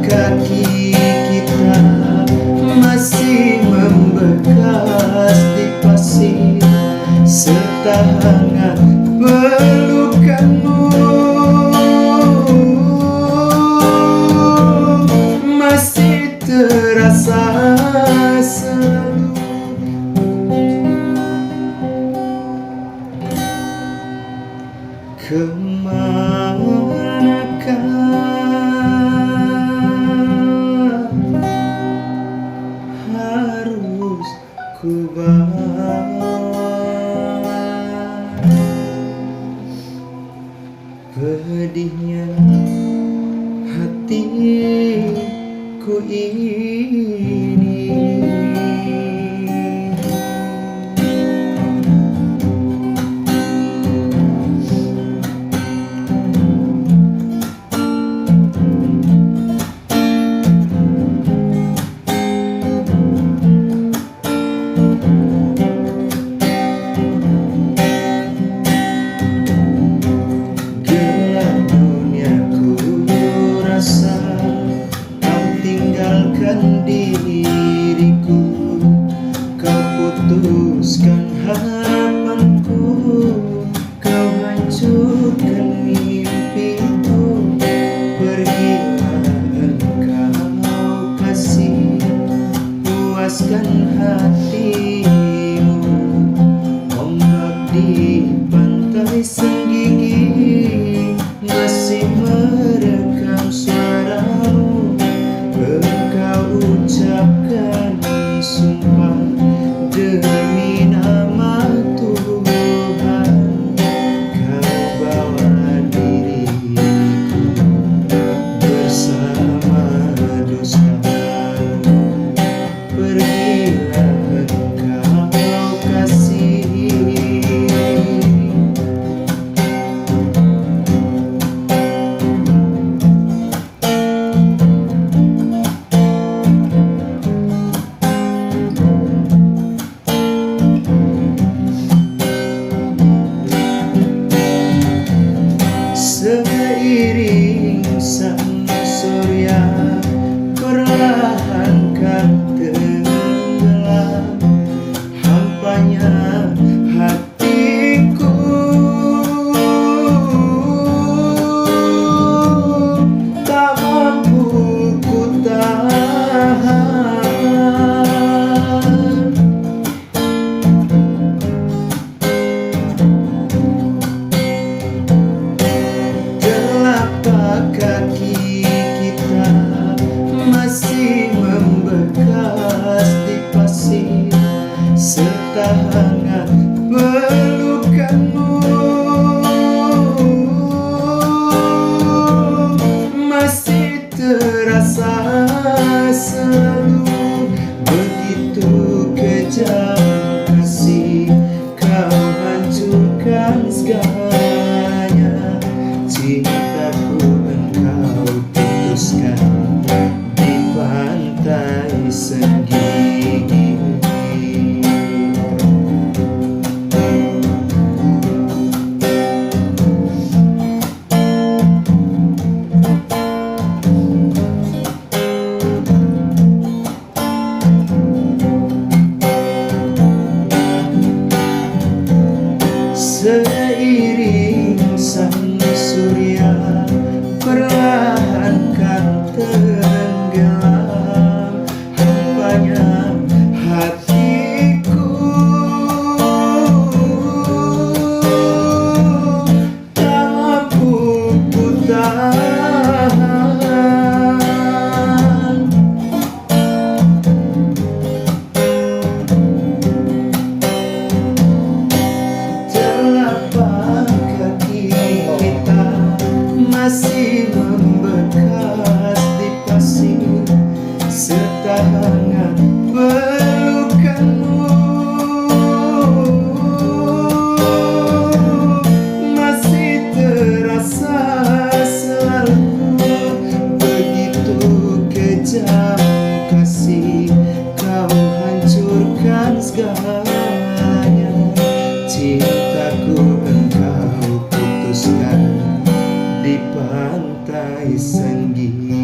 kaki kita masih membekas di pasir, serta hangat pelukanmu masih terasa selalu. Kemanakah harus ku bawa pedihnya hatiku ini? Tinggalkan diriku, kau putuskan harapanku, kau hancurkan mimpiku. Pergilah engkau kasih, puaskan hatimu. Ombak di pantai Senggigi masih merekam suaramu. Engkau ucapkan sumpah demi nama Tuhan, kau bawa diriku bersama dusta. Pergilah engkau kasih. Seiring sang surya perlahan kan tenggelam, hampanya hatiku tak mampu ku tahan. Kaki kita masih membekas di pasir, serta hangat pelukanmu masih terasa selalu. Begitu kejam kasih, kau hancurkan segalanya. Cintaku engkau putuskan di pantai Senggigi. Seiring sang surya perlahan kan tenggelam, hampanya hatiku tak mampu ku tahan. Masih membekas di pasir, serta hangat pelukanmu masih terasa selalu. Begitu kejam kasih, kau hancurkan segalanya. Cintaku engkau putuskan di pantai Senggigi.